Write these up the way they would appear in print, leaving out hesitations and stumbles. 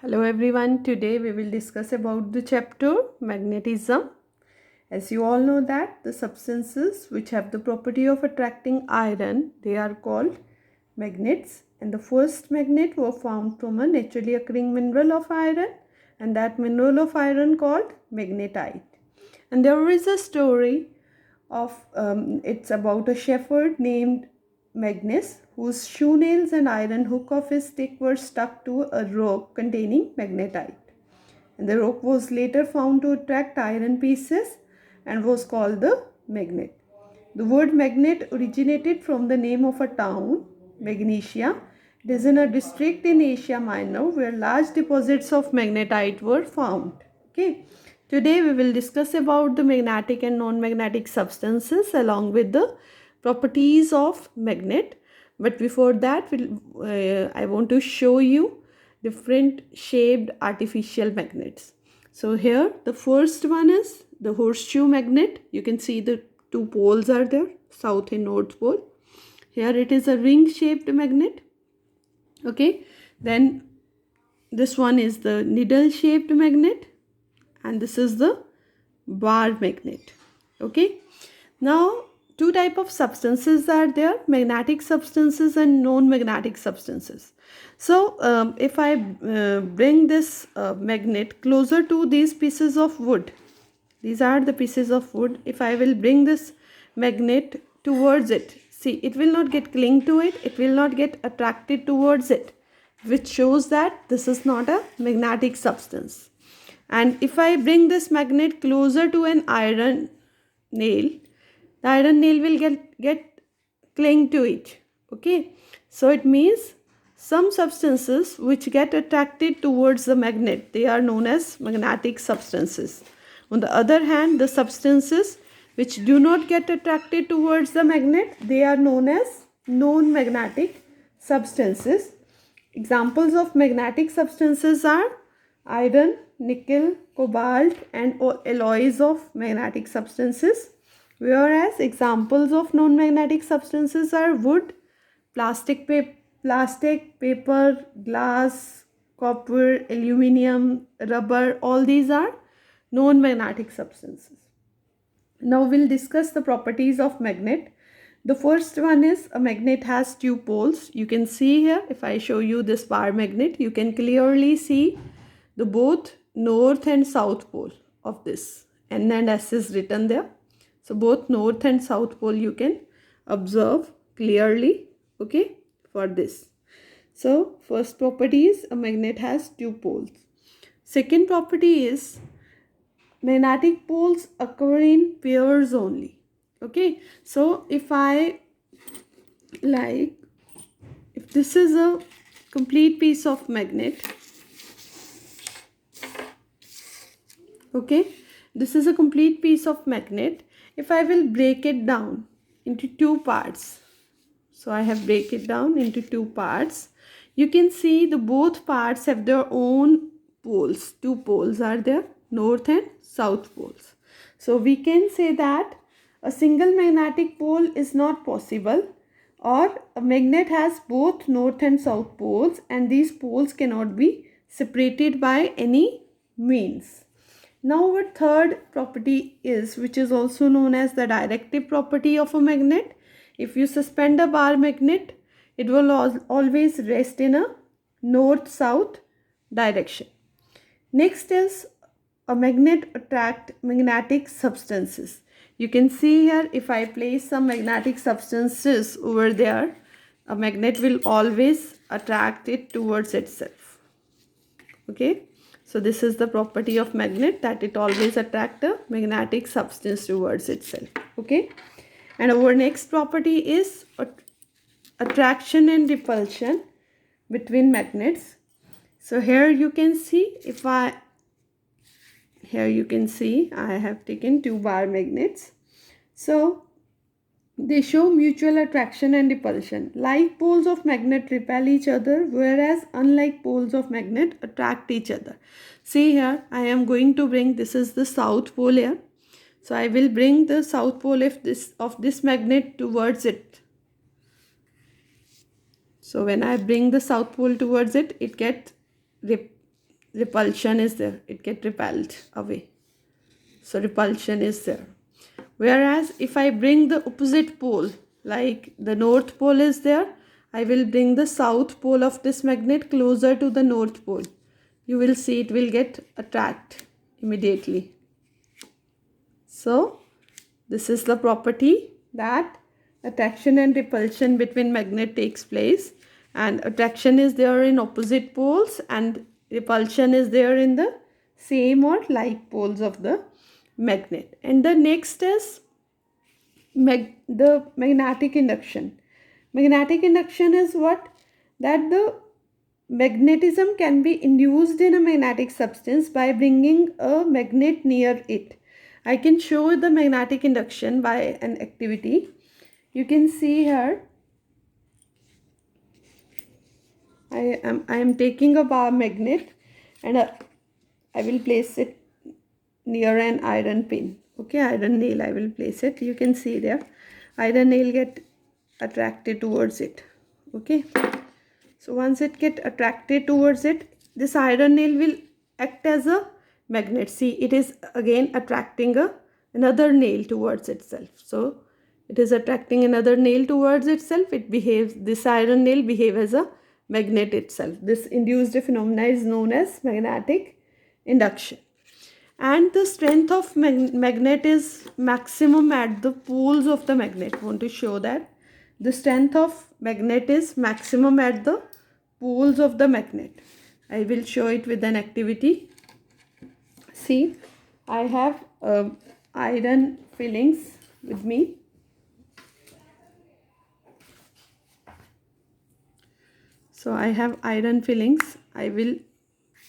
Hello everyone, today we will discuss about the chapter magnetism. As you all know that the substances which have the property of attracting iron, they are called magnets, and the first magnet were found from a naturally occurring mineral of iron, and that mineral of iron called magnetite. And there is a story of it's about a shepherd named Magnus, whose shoe nails and iron hook of his stick were stuck to a rope containing magnetite. And the rope was later found to attract iron pieces and was called the magnet. The word magnet originated from the name of a town, Magnesia. It is in a district in Asia Minor where large deposits of magnetite were found. Okay. Today we will discuss about the magnetic and non-magnetic substances along with the properties of magnet. But before that, I want to show you different shaped artificial magnets. So here the first one is the horseshoe magnet. You can see the two poles are there, south and north pole. Here it is a ring shaped magnet. Okay, then this one is the needle shaped magnet, and this is the bar magnet. Okay, now two type of substances are there: magnetic substances and non-magnetic substances. So if I bring this magnet closer to these pieces of wood, these are the pieces of wood. If I will bring this magnet towards it, see, it will not get cling to it, it will not get attracted towards it, which shows that this is not a magnetic substance. And if I bring this magnet closer to an iron nail, the iron nail will get cling to it. Okay, so it means some substances which get attracted towards the magnet, they are known as magnetic substances. On the other hand, the substances which do not get attracted towards the magnet, they are known as non-magnetic substances. Examples of magnetic substances are iron, nickel, cobalt, and alloys of magnetic substances. Whereas examples of non-magnetic substances are wood, plastic, paper, glass, copper, aluminium, rubber. All these are non-magnetic substances. Now we'll discuss the properties of magnet. The first one is a magnet has two poles. You can see here, if I show you this bar magnet, you can clearly see the both north and south pole of this. N and S is written there. So both north and south pole you can observe clearly, okay, for this. So first property is a magnet has two poles. Second property is magnetic poles occur in pairs only. Okay, so if this is a complete piece of magnet, okay, this is a complete piece of magnet. If I will break it down into two parts, so I have break it down into two parts, you can see the both parts have their own poles. Two poles are there, north and south poles. So we can say that a single magnetic pole is not possible, or a magnet has both north and south poles, and these poles cannot be separated by any means. Now our third property is, which is also known as the directive property of a magnet. If you suspend a bar magnet, it will always rest in a north-south direction. Next is a magnet attract magnetic substances. You can see here, if I place some magnetic substances over there, a magnet will always attract it towards itself. Okay. So this is the property of magnet, that it always attracts a magnetic substance towards itself. Okay. And our next property is attraction and repulsion between magnets. So here you can see, here you can see I have taken two bar magnets. So they show mutual attraction and repulsion. Like poles of magnet repel each other, whereas unlike poles of magnet attract each other. See here, I am going to bring, this is the south pole here. So I will bring the south pole of this magnet towards it. So when I bring the south pole towards it, it gets repulsion is there, it get repelled away. So repulsion is there. Whereas if I bring the opposite pole, like the north pole is there, I will bring the south pole of this magnet closer to the north pole. You will see it will get attract immediately. So this is the property that attraction and repulsion between magnet takes place, and attraction is there in opposite poles and repulsion is there in the same or like poles of the magnet. And the next is the magnetic induction. Magnetic induction is what? That the magnetism can be induced in a magnetic substance by bringing a magnet near it. I can show the magnetic induction by an activity. You can see here, I am taking a bar magnet and I will place it near an iron pin. Okay, iron nail I will place it. You can see there, iron nail get attracted towards it. Okay, so once it get attracted towards it, this iron nail will act as a magnet. See, it is again attracting another nail towards itself. So it is attracting another nail towards itself. It behaves, this iron nail behave as a magnet itself. This induced phenomena is known as magnetic induction. And the strength of magnet is maximum at the poles of the magnet. I want to show that the strength of magnet is maximum at the poles of the magnet. I will show it with an activity. See, I have iron fillings with me. So I have iron fillings. I will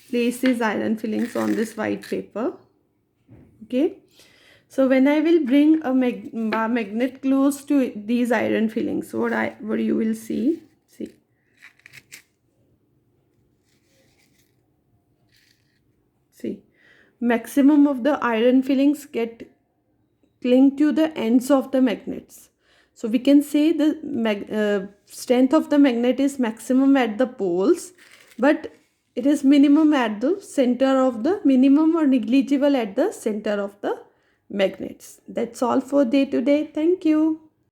place these iron fillings on this white paper. Okay, so when I will bring a magnet close to these iron fillings, what you will see, see, maximum of the iron fillings get cling to the ends of the magnets. So we can say the strength of the magnet is maximum at the poles, but it is minimum at the center of the, minimum or negligible at the center of the magnets. That's all for day today. Thank you.